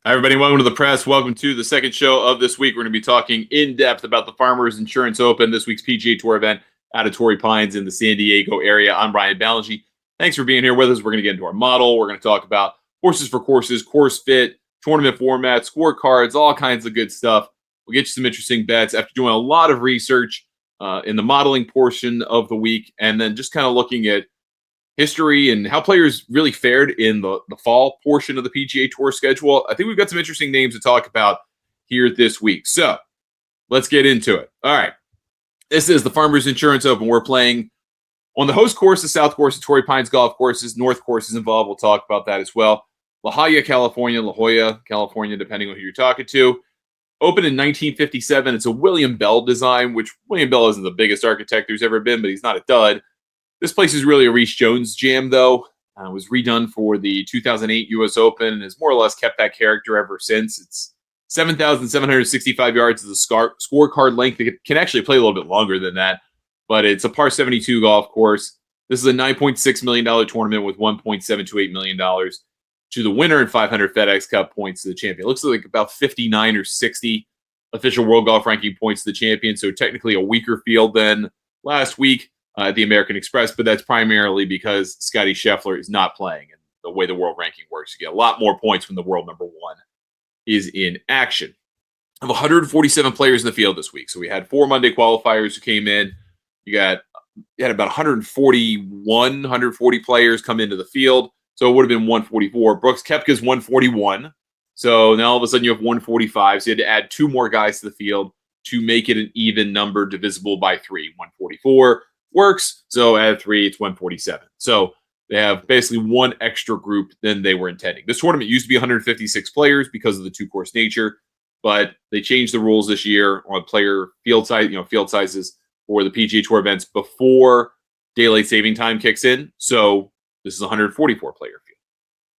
Hi, everybody. Welcome to the press. Welcome to the second show of this week. We're going to be talking in depth about the Farmers Insurance Open, this week's PGA Tour event out of Torrey Pines in the San Diego area. I'm Brian Ballingy. Thanks for being here with us. We're going to get into our model. We're going to talk about horses for courses, course fit, tournament format, scorecards, all kinds of good stuff. We'll get you some interesting bets after doing a lot of research in the modeling portion of the week, and then just kind of looking at history and how players really fared in the fall portion of the PGA Tour schedule. I think we've got some interesting names to talk about here this week. So let's get into it. All right. This is the Farmers Insurance Open. We're playing on the host course, the South Course, the Torrey Pines Golf Courses. North Course is involved. We'll talk about that as well. La Jolla, California, depending on who you're talking to. Opened in 1957. It's a William Bell design, which William Bell isn't the biggest architect there's ever been, but he's not a dud. This place is really a Reece Jones jam, though. It was redone for the 2008 U.S. Open and has more or less kept that character ever since. It's 7,765 yards as a scorecard length. It can actually play a little bit longer than that, but it's a par 72 golf course. This is a $9.6 million tournament with $1.728 million to the winner and 500 FedEx Cup points to the champion. It looks like about 59 or 60 official world golf ranking points to the champion, so technically a weaker field than last week at the American Express, but that's primarily because Scotty Scheffler is not playing. And the way the world ranking works, you get a lot more points when the world number one is in action. I have 147 players in the field this week. So we had 4 Monday qualifiers who came in. You had about 140 players come into the field. So it would have been 144. Brooks Koepka's 141. So now all of a sudden you have 145. So you had to add 2 more guys to the field to make it an even number divisible by 3. 144 works. So add 3, it's 147. So they have basically one extra group than they were intending. This tournament used to be 156 players because of the 2-course nature, but they changed the rules this year on player field size, field sizes for the PGA Tour events before daylight saving time kicks in. So this is a 144 player field.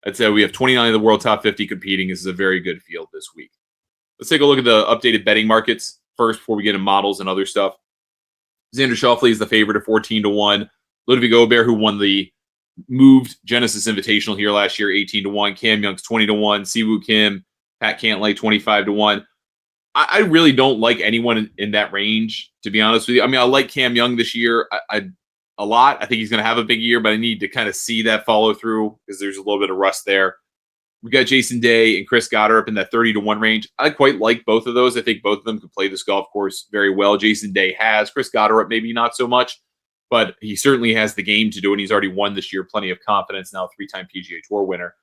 I'd say we have 29 of the world top 50 competing. This is a very good field this week. Let's take a look at the updated betting markets first before we get into models and other stuff. Xander Schauffele is the favorite at 14-1. Ludwig Aubert, who won the moved Genesis Invitational here last year, 18-1. Cam Young's 20-1. Siwoo Kim, Pat Cantlay, 25-1. I really don't like anyone in that range, to be honest with you. I mean, I like Cam Young this year a lot. I think he's going to have a big year, but I need to kind of see that follow through because there's a little bit of rust there. We got Jason Day and Chris Goddard up in that 30-1 range. I quite like both of those. I think both of them could play this golf course very well. Jason Day has. Chris Goddard maybe not so much, but he certainly has the game to do it. He's already won this year. Plenty of confidence now, 3-time PGA Tour winner.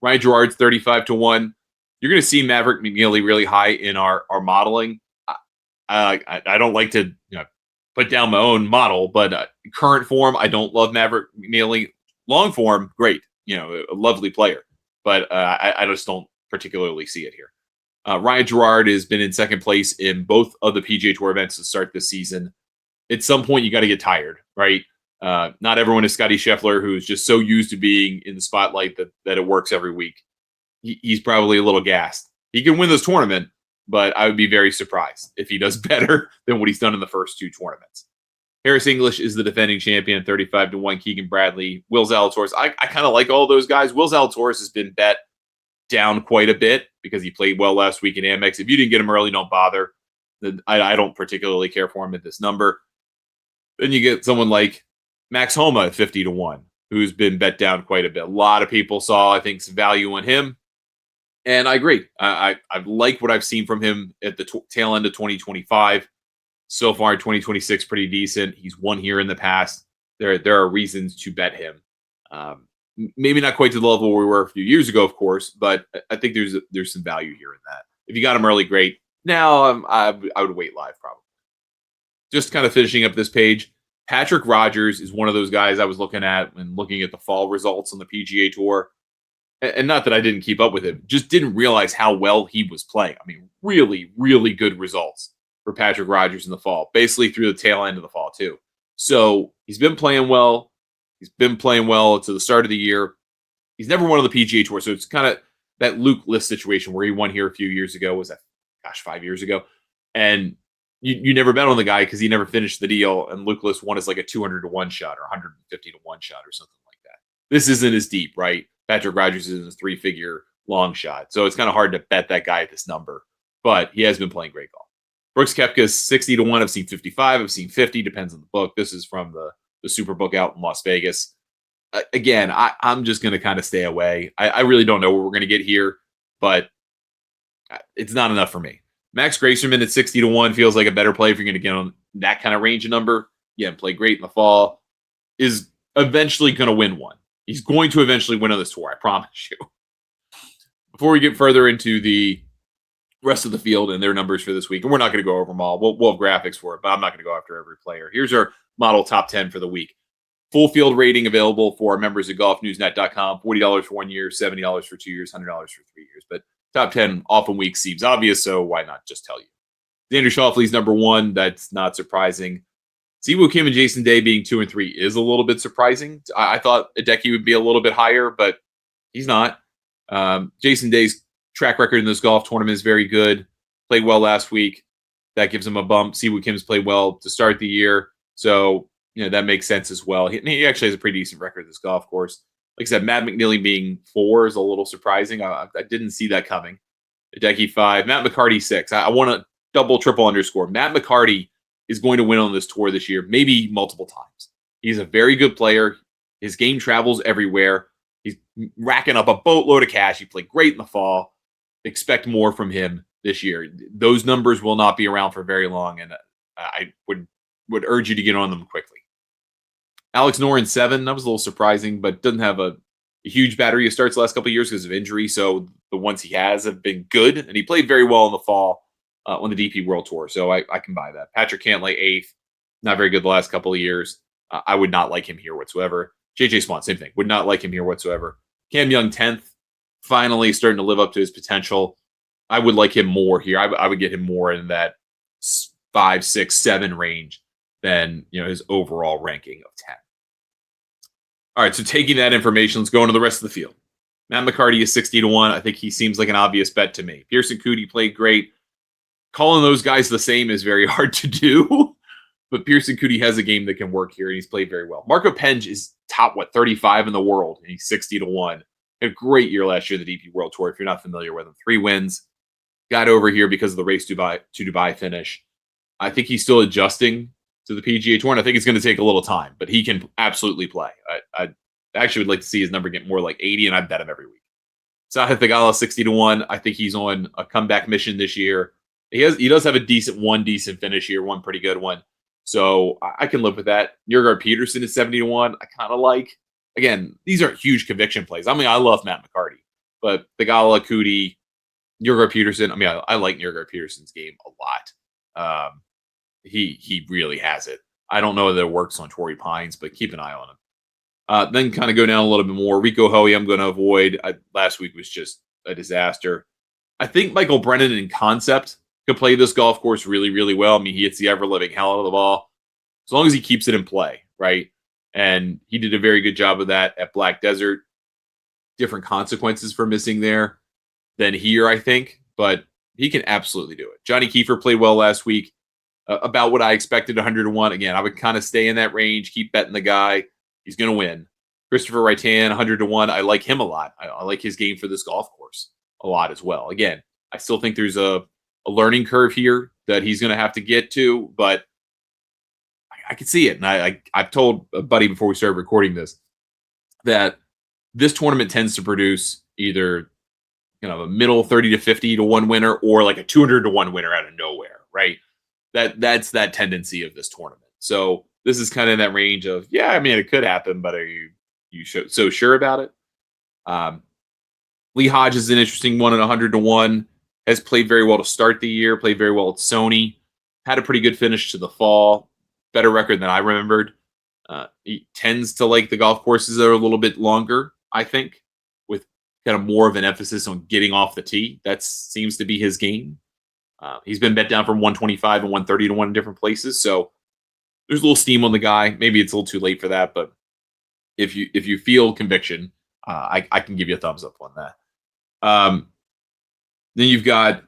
Ryan Gerard's 35-1. You're going to see Maverick McNealy really high in our modeling. I don't like to put down my own model, but current form, I don't love Maverick McNealy. Long form, great. A lovely player. But I just don't particularly see it here. Ryan Gerard has been in second place in both of the PGA Tour events to start this season. At some point, you got to get tired, right? Not everyone is Scotty Scheffler, who's just so used to being in the spotlight that it works every week. He's probably a little gassed. He can win this tournament, but I would be very surprised if he does better than what he's done in the first 2 tournaments. Harris English is the defending champion, 35-1. Keegan Bradley, Will Zalatoris. I kind of like all those guys. Will Zalatoris has been bet down quite a bit because he played well last week in Amex. If you didn't get him early, don't bother. I don't particularly care for him at this number. Then you get someone like Max Homa at 50-1, who's been bet down quite a bit. A lot of people saw, I think, some value in him. And I agree. I like what I've seen from him at the tail end of 2025. So far, 2026, pretty decent. He's won here in the past. There are reasons to bet him. Maybe not quite to the level where we were a few years ago, of course, but I think there's some value here in that. If you got him early, great. Now, I would wait live probably. Just kind of finishing up this page, Patrick Rodgers is one of those guys I was looking at when looking at the fall results on the PGA Tour. And not that I didn't keep up with him, just didn't realize how well he was playing. I mean, really, really good results for Patrick Rodgers in the fall, basically through the tail end of the fall too. So he's been playing well. He's been playing well to the start of the year. He's never won on the PGA Tour, so it's kind of that Luke List situation where he won here a few years ago. Was that, 5 years ago? And you never bet on the guy because he never finished the deal, and Luke List won as like a 200-1 shot or 150-1 shot or something like that. This isn't as deep, right? Patrick Rodgers is in a 3-figure long shot. So it's kind of hard to bet that guy at this number, but he has been playing great golf. Brooks Koepka is 60 to 1. I've seen 55. I've seen 50. Depends on the book. This is from the Super Book out in Las Vegas. Again, I'm just going to kind of stay away. I really don't know what we're going to get here, but it's not enough for me. Max Grayson at 60 to 1 feels like a better play if you're going to get on that kind of range of number. Yeah, play great in the fall. Is eventually going to win one. He's going to eventually win on this tour, I promise you. Before we get further into the rest of the field and their numbers for this week, and we're not going to go over them all. We'll have graphics for it, but I'm not going to go after every player. Here's our model top 10 for the week. Full field rating available for our members at golfnewsnet.com. $40 for 1 year, $70 for 2 years, $100 for 3 years. But top 10 often week seems obvious, so why not just tell you? Xander Schauffele's number 1. That's not surprising. Siwoo Kim and Jason Day being 2 and 3 is a little bit surprising. I thought Hideki would be a little bit higher, but he's not. Jason Day's track record in this golf tournament is very good. Played well last week. That gives him a bump. Siwoo Kim's played well to start the year. So, that makes sense as well. He actually has a pretty decent record at this golf course. Like I said, Matt McNeely being 4 is a little surprising. I didn't see that coming. Hideki 5. Matt McCarty 6. I want to double, triple underscore. Matt McCarty is going to win on this tour this year, maybe multiple times. He's a very good player. His game travels everywhere. He's racking up a boatload of cash. He played great in the fall. Expect more from him this year. Those numbers will not be around for very long, and I would urge you to get on them quickly. Alex Noren 7. That was a little surprising, but doesn't have a huge battery of starts the last couple of years because of injury. So the ones he has have been good, and he played very well in the fall on the DP World Tour. So I can buy that. Patrick Cantlay 8th. Not very good the last couple of years. I would not like him here whatsoever. JJ Swan, same thing. Would not like him here whatsoever. Cam Young 10th. Finally starting to live up to his potential. I would like him more here. I would get him more in that 5, 6, 7 range than his overall ranking of 10. All right, so taking that information, let's go into the rest of the field. Matt McCarty is 60 to 1. I think he seems like an obvious bet to me. Pearson Coody played great. Calling those guys the same is very hard to do, but Pearson Coody has a game that can work here, and he's played very well. Marco Penge is top 35 in the world, and he's 60 to 1. Had a great year last year, the DP World Tour. If you're not familiar with him, 3 wins. Got over here because of the race to Dubai finish. I think he's still adjusting to the PGA Tour, and I think it's going to take a little time, but he can absolutely play. I actually would like to see his number get more like 80, and I bet him every week. Sahith Theegala 60 to 1. I think he's on a comeback mission this year. He does have a decent finish here, one pretty good one. So I can live with that. Jurgen Peterson is 70 to 1. I kind of like. Again, these aren't huge conviction plays. I mean, I love Matt McCarty, but Theegala, Coody, Jurgen Peterson. I mean, I like Jurgen Peterson's game a lot. He really has it. I don't know whether it works on Torrey Pines, but keep an eye on him. Then kind of go down a little bit more. Rico Hoey, I'm going to avoid. Last week was just a disaster. I think Michael Brennan in concept could play this golf course really, really well. I mean, he hits the ever-living hell out of the ball. As long as he keeps it in play, right? And he did a very good job of that at Black Desert. Different consequences for missing there than here, I think. But he can absolutely do it. Johnny Kiefer played well last week. About what I expected, 100 to 1. Again, I would kind of stay in that range, keep betting the guy. He's going to win. Christopher Raitan, 100 to 1. I like him a lot. I like his game for this golf course a lot as well. Again, I still think there's a learning curve here that he's going to have to get to, but I can see it. And I've told a buddy before we started recording this that this tournament tends to produce either a middle 30 to 50 to 1 winner or like a 200 to 1 winner out of nowhere, right? That's that tendency of this tournament. So this is kind of in that range of, yeah, I mean, it could happen, but are you so sure about it? Lee Hodge is an interesting one at 100 to 1. Has played very well to start the year, played very well at Sony, had a pretty good finish to the fall, better record than I remembered. He tends to like the golf courses that are a little bit longer, I think, with kind of more of an emphasis on getting off the tee. That seems to be his game. He's been bet down from 125 and 130 to 1 in different places, so there's a little steam on the guy. Maybe it's a little too late for that, but if you feel conviction, I can give you a thumbs up on that. Then you've got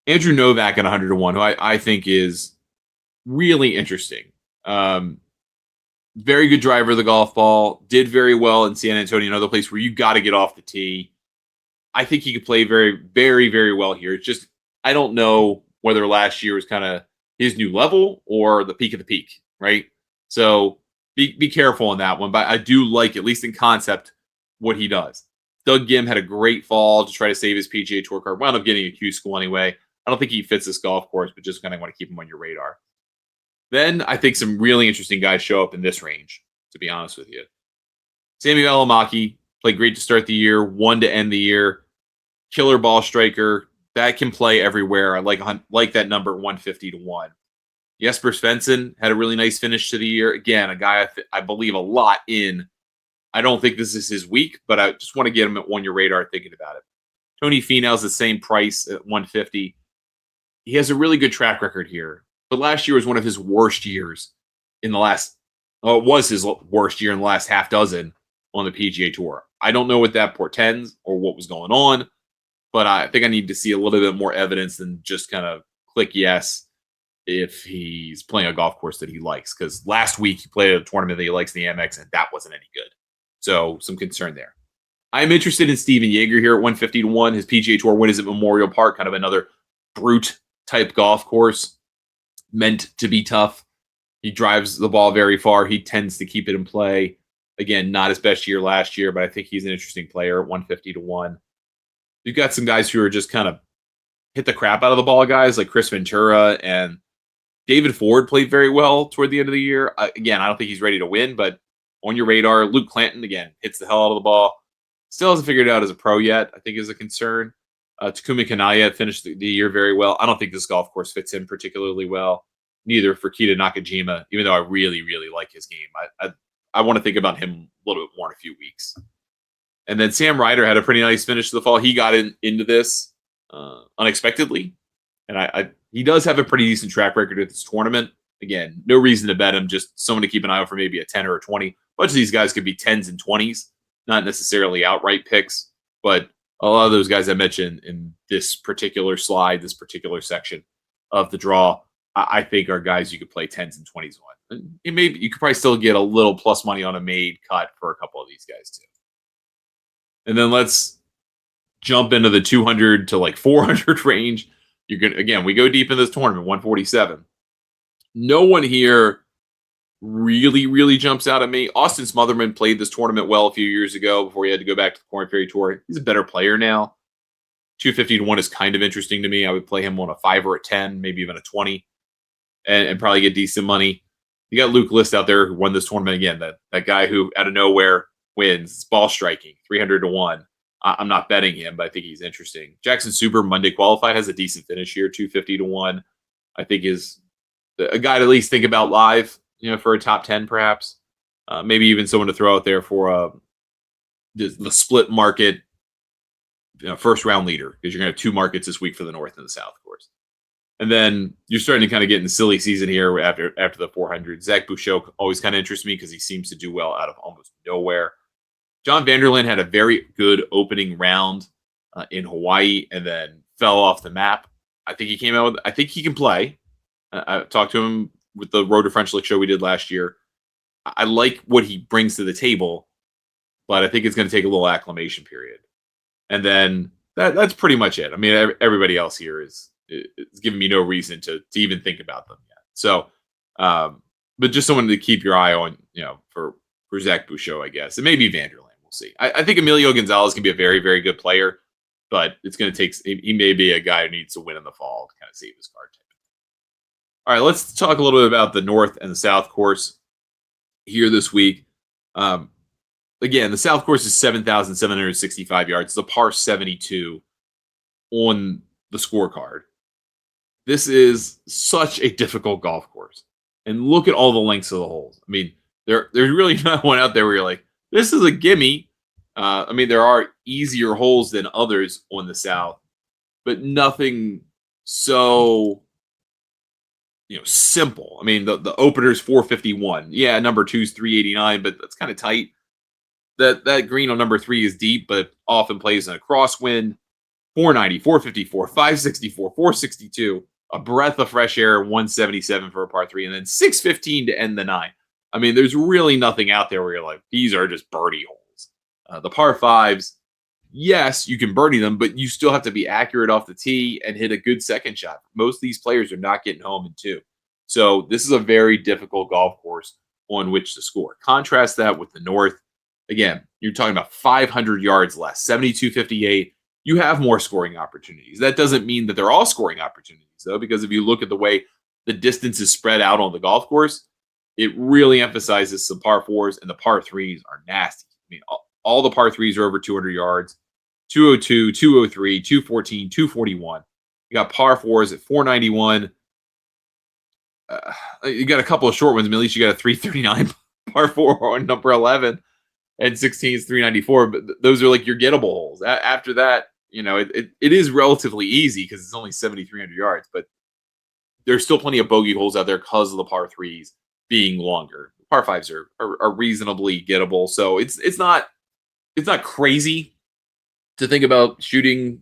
Andrew Novak at 100 to 1, who I think is really interesting. Very good driver of the golf ball. Did very well in San Antonio, another place where you got to get off the tee. I think he could play very, very, very well here. It's just, I don't know whether last year was kind of his new level or the peak of the peak, right? So be careful on that one. But I do like, at least in concept, what he does. Doug Gim had a great fall to try to save his PGA Tour card. Wound up getting a Q school anyway. I don't think he fits this golf course, but just kind of want to keep him on your radar. Then I think some really interesting guys show up in this range, to be honest with you. Sammy Valimaki played great to start the year, won to end the year. Killer ball striker that can play everywhere. I like that number 150 to 1. Jesper Svensson had a really nice finish to the year. Again, a guy I believe a lot in. I don't think this is his week, but I just want to get him on your radar thinking about it. Tony Finau's the same price at 150. He has a really good track record here, but last year was one of his worst years in the last. Oh, it was his worst year in the last half dozen on the PGA Tour. I don't know what that portends or what was going on, but I think I need to see a little bit more evidence than just kind of click yes if he's playing a golf course that he likes. Because last week he played a tournament that he likes in the Amex, and that wasn't any good. So some concern there. I'm interested in Steven Yeager here at 150 to 1. His PGA Tour win is at Memorial Park, kind of another brute type golf course meant to be tough. He drives the ball very far. He tends to keep it in play. Again, not his best year last year, but I think he's an interesting player at 150 to 1. You've got some guys who are just kind of hit the crap out of the ball guys like Chris Ventura, and David Ford played very well toward the end of the year. Again, I don't think he's ready to win, but on your radar. Luke Clanton, again, hits the hell out of the ball. Still hasn't figured it out as a pro yet, I think is a concern. Takumi Kanaya finished the year very well. I don't think this golf course fits in particularly well. Neither for Kita Nakajima, even though I really, really like his game. I want to think about him a little bit more in a few weeks. And then Sam Ryder had a pretty nice finish to the fall. He got into this unexpectedly. And he does have a pretty decent track record at this tournament. Again, no reason to bet him, just someone to keep an eye out for maybe a 10 or a 20. A bunch of these guys could be 10s and 20s, not necessarily outright picks, but a lot of those guys I mentioned in this particular slide, this particular section of the draw, I think are guys you could play 10s and 20s on. And maybe you could probably still get a little plus money on a made cut for a couple of these guys too. And then let's jump into the 200 to like 400 range. You're going to, again, we go deep in this tournament, 147. No one here really, really jumps out at me. Austin Smotherman played this tournament well a few years ago before he had to go back to the Korn Ferry Tour. He's a better player now. 250 to 1 is kind of interesting to me. I would play him on a 5 or a 10, maybe even a 20, and probably get decent money. You got Luke List out there who won this tournament again. That guy who out of nowhere wins. It's ball striking, 300 to 1. I'm not betting him, but I think he's interesting. Jackson Suber, Monday qualified, has a decent finish here, 250 to 1. I think is a guy to at least think about live, for a top 10 perhaps. Maybe even someone to throw out there for the split market first round leader, because you're going to have 2 markets this week for the North and the South, of course. And then you're starting to kind of get in the silly season here after the 400. Zach Bouchot always kind of interests me because he seems to do well out of almost nowhere. John Vanderland had a very good opening round in Hawaii and then fell off the map. I think he came out with, I think he can play. I talked to him with the Road to French Lick show we did last year. I like what he brings to the table, but I think it's going to take a little acclimation period. And then that's pretty much it. I mean, everybody else here is giving me no reason to even think about them yet. So, but just someone to keep your eye on, for Zach Bouchot, I guess. And maybe Vanderland. We'll see. I think Emilio Gonzalez can be a very, very good player, but it's going to take, he may be a guy who needs to win in the fall to kind of save his card. All right, let's talk a little bit about the North and the South course here this week. Again, the South course is 7,765 yards. It's a par 72 on the scorecard. This is such a difficult golf course. And look at all the lengths of the holes. I mean, there's really not one out there where you're like, this is a gimme. I mean, there are easier holes than others on the South, but nothing so simple. I mean, the opener's 451. Yeah, number 2's 389, but that's kind of tight. That green on number 3 is deep, but often plays in a crosswind. 490, 454, 564, 462. A breath of fresh air, 177 for a par 3, and then 615 to end the 9. I mean, there's really nothing out there where you're like, these are just birdie holes. The par 5s, yes, you can birdie them, but you still have to be accurate off the tee and hit a good second shot. Most of these players are not getting home in two. So this is a very difficult golf course on which to score. Contrast that with the North. Again, you're talking about 500 yards less, 72-58. You have more scoring opportunities. That doesn't mean that they're all scoring opportunities, though, because if you look at the way the distance is spread out on the golf course, it really emphasizes some par fours, and the par threes are nasty. I mean, all the par threes are over 200 yards, 202, 203, 214, 241. You got par fours at 491. You got a couple of short ones. I mean, at least you got a 339 par four on number 11, and 16 is 394. But those are like your gettable holes. After that, it is relatively easy because it's only 7,300 yards, but there's still plenty of bogey holes out there because of the par threes being longer. Par fives are reasonably gettable, so it's not crazy to think about shooting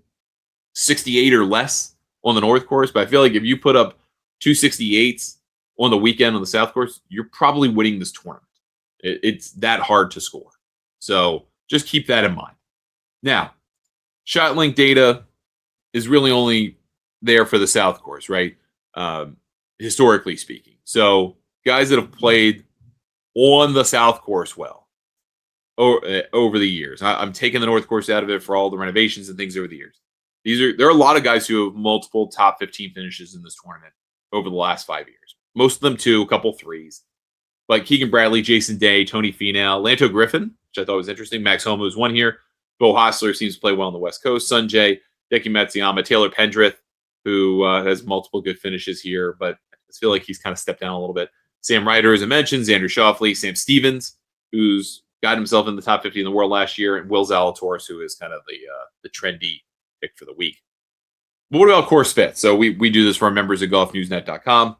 68 or less on the North course. But I feel like if you put up 268s on the weekend on the South course, you're probably winning this tournament. It's that hard to score, so just keep that in mind. Now, shot link data is really only there for the South course, right? Historically speaking. So guys that have played on the South course well over the years. I'm taking the North course out of it for all the renovations and things over the years. There are a lot of guys who have multiple top 15 finishes in this tournament over the last 5 years. Most of them two, a couple threes. Like Keegan Bradley, Jason Day, Tony Finau, Lanto Griffin, which I thought was interesting. Max Homa was one here. Bo Hostler seems to play well on the West Coast. Sanjay, Deki Matsuyama, Taylor Pendrith, who has multiple good finishes here, but I just feel like he's kind of stepped down a little bit. Sam Ryder, as I mentioned, Xander Schauffele, Sam Stevens, who's got himself in the top 50 in the world last year, and Will Zalatoris, who is kind of the trendy pick for the week. But what about course fit? So we do this for our members at golfnewsnet.com.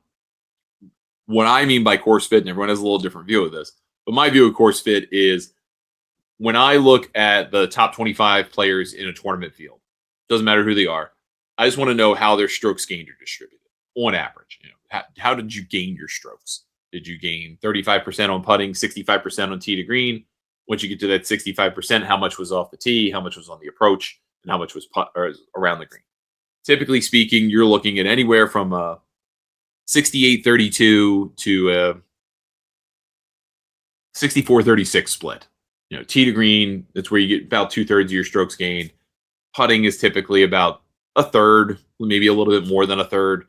What I mean by course fit, and everyone has a little different view of this, but my view of course fit is when I look at the top 25 players in a tournament field, doesn't matter who they are, I just want to know how their strokes gained are distributed on average. How did you gain your strokes? Did you gain 35% on putting, 65% on tee to green? Once you get to that 65%, how much was off the tee, how much was on the approach, and how much was around the green? Typically speaking, you're looking at anywhere from a 68-32 to a 64-36 split. Tee to green, that's where you get about 2/3 of your strokes gained. Putting is typically about a third, maybe a little bit more than a third.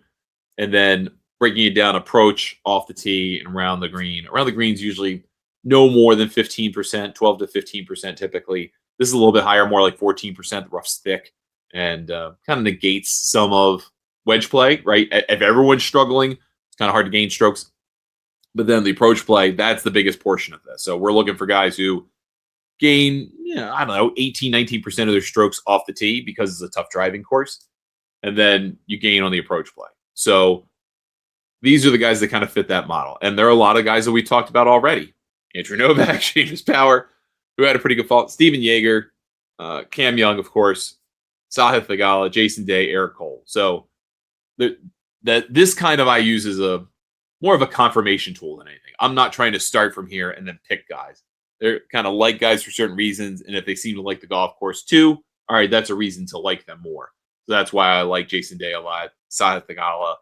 And then breaking it down, approach, off the tee, and around the green. Around the green is usually no more than 15%, 12 to 15% typically. This is a little bit higher, more like 14%. The rough's thick and kind of negates some of wedge play, right? If everyone's struggling, it's kind of hard to gain strokes. But then the approach play, that's the biggest portion of this. So we're looking for guys who gain, 18, 19% of their strokes off the tee because it's a tough driving course. And then you gain on the approach play. So these are the guys that kind of fit that model. And there are a lot of guys that we talked about already. Andrew Novak, Seamus Power, who had a pretty good fall. Steven Yeager, Cam Young, of course, Sahith Theegala, Jason Day, Eric Cole. So this kind of I use as more of a confirmation tool than anything. I'm not trying to start from here and then pick guys. They're kind of like guys for certain reasons. And if they seem to like the golf course too, all right, that's a reason to like them more. So that's why I like Jason Day a lot. Sahith Theegala,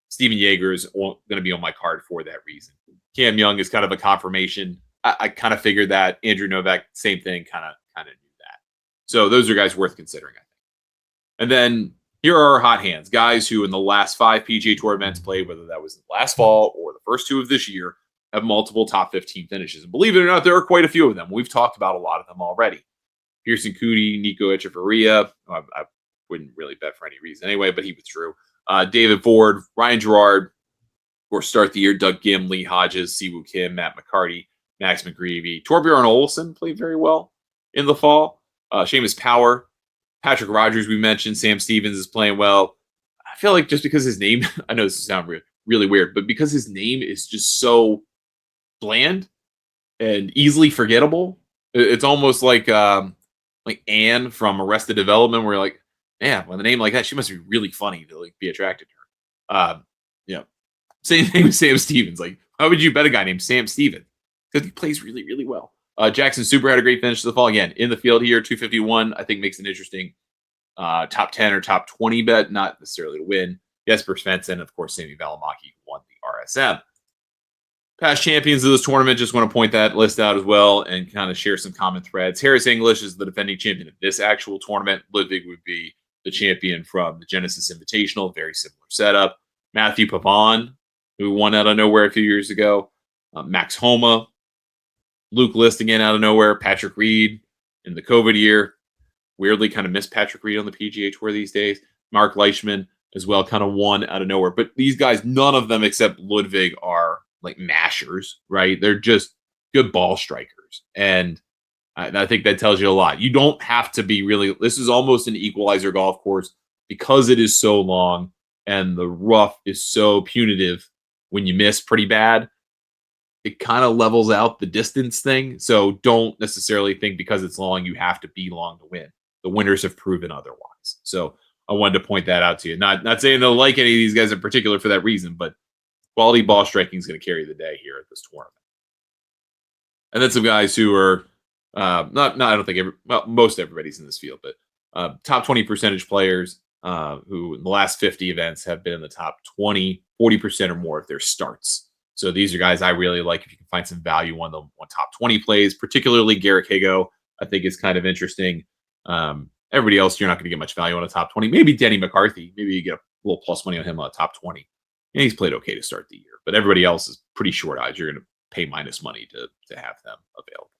Steven Yeager is going to be on my card for that reason. Cam Young is kind of a confirmation. I kind of figured that. Andrew Novak, same thing, kind of knew that. So those are guys worth considering, I think. And then here are our hot hands, guys who in the last 5 PGA Tour events played, whether that was last fall or the first 2 of this year, have multiple top 15 finishes. And believe it or not, there are quite a few of them. We've talked about a lot of them already. Pearson Coody, Nico Echeverria. I wouldn't really bet for any reason anyway, but he withdrew. David Ford, Ryan Gerard, or start the year, Doug Gim, Lee Hodges, Siwoo Kim, Matt McCarty, Max McGreevy. Torbjorn Olesen played very well in the fall. Seamus Power, Patrick Rogers, we mentioned. Sam Stevens is playing well. I feel like just because his name, I know this sounds really weird, but because his name is just so bland and easily forgettable, it's almost like Anne from Arrested Development, where you're like, man, with a name like that, she must be really funny to be attracted to her. Same thing with Sam Stevens. Like, how would you bet a guy named Sam Stevens? Because he plays really, really well. Jackson Super had a great finish to the fall. Again, in the field here, 251, I think makes an interesting top 10 or top 20 bet, not necessarily to win. Jesper Svensson, of course, Sami Välimäki won the RSM. Past champions of this tournament, just want to point that list out as well and kind of share some common threads. Harris English is the defending champion of this actual tournament. Ludwig would be the champion from the Genesis Invitational, very similar setup. Matthew Pavon, who won out of nowhere a few years ago. Max Homa. Luke List again out of nowhere. Patrick Reed in the COVID year. Weirdly kind of missed Patrick Reed on the PGA Tour these days. Mark Leishman as well, kind of won out of nowhere. But these guys, none of them except Ludwig are like mashers, right? They're just good ball strikers. And I think that tells you a lot. You don't have to be really, this is almost an equalizer golf course because it is so long and the rough is so punitive when you miss pretty bad. It kind of levels out the distance thing. So don't necessarily think because it's long, you have to be long to win. The winners have proven otherwise. So I wanted to point that out to you. Not saying they'll like any of these guys in particular for that reason, but quality ball striking is going to carry the day here at this tournament. And then some guys who are I don't think most everybody's in this field, but top 20 percentage players who in the last 50 events have been in the top 20, 40% or more of their starts. So these are guys I really like if you can find some value on the top 20 plays, particularly Garrick Higo, I think is kind of interesting. Everybody else, you're not going to get much value on a top 20. Maybe Denny McCarthy. Maybe you get a little plus money on him on a top 20. And he's played okay to start the year. But everybody else is pretty short odds. You're going to pay minus money to have them available.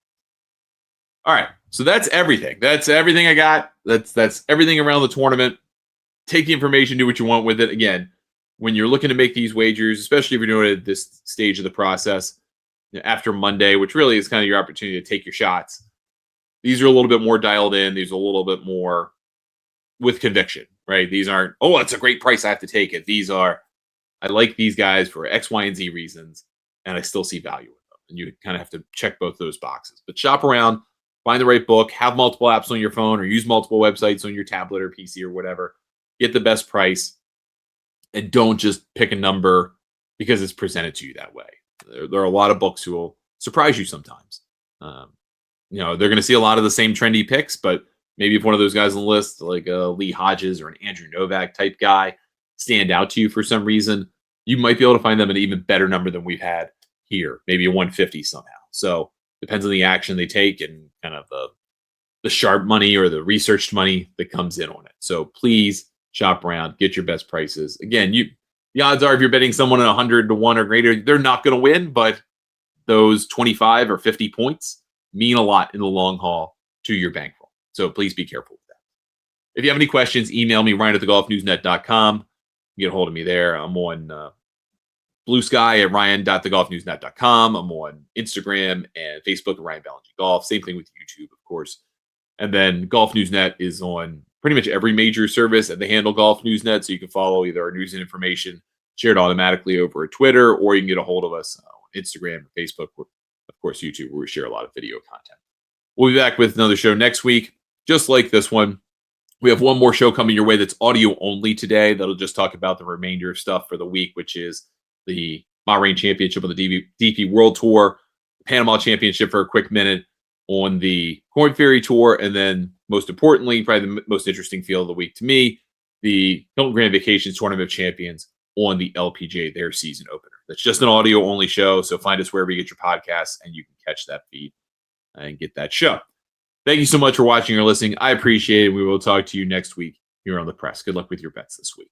All right. So that's everything. That's everything I got. That's everything around the tournament. Take the information, do what you want with it. Again, when you're looking to make these wagers, especially if you're doing it at this stage of the process, after Monday, which really is kind of your opportunity to take your shots, these are a little bit more dialed in. These are a little bit more with conviction, right? These aren't, oh, that's a great price, I have to take it. These are, I like these guys for X, Y, and Z reasons, and I still see value with them. And you kind of have to check both those boxes. But shop around, find the right book, have multiple apps on your phone, or use multiple websites on your tablet or PC or whatever. Get the best price, and don't just pick a number because it's presented to you that way. There are a lot of books who will surprise you sometimes. They're going to see a lot of the same trendy picks, but maybe if one of those guys on the list, like Lee Hodges or an Andrew Novak type guy, stand out to you for some reason, you might be able to find them an even better number than we've had here, maybe a 150 somehow. So depends on the action they take and kind of the sharp money or the researched money that comes in on it. So please shop around, get your best prices. Again, the odds are if you're betting someone at 100 to 1 or greater, they're not going to win, but those 25 or 50 points mean a lot in the long haul to your bankroll. So please be careful with that. If you have any questions, email me, ryan@thegolfnewsnet.com. Get a hold of me there. I'm on Blue Sky at ryan.thegolfnewsnet.com. I'm on Instagram and Facebook at Ryan Ballinger Golf. Same thing with YouTube, of course. And then Golf Newsnet is on pretty much every major service at the handle Golf Newsnet. So you can follow either our news and information shared automatically over at Twitter, or you can get a hold of us on Instagram or Facebook, or of course YouTube, where we share a lot of video content. We'll be back with another show next week, just like this one. We have one more show coming your way that's audio only today. That'll just talk about the remainder of stuff for the week, which is the Bahrain Championship on the DP World Tour, Panama Championship for a quick minute on the Korn Ferry Tour, and then most importantly, probably the most interesting field of the week to me, the Hilton Grand Vacations Tournament of Champions on the LPGA, their season opener. That's just an audio only show, so find us wherever you get your podcasts and you can catch that feed and get that show. Thank you so much for watching or listening. I appreciate it. We will talk to you next week here on The Press. Good luck with your bets this week.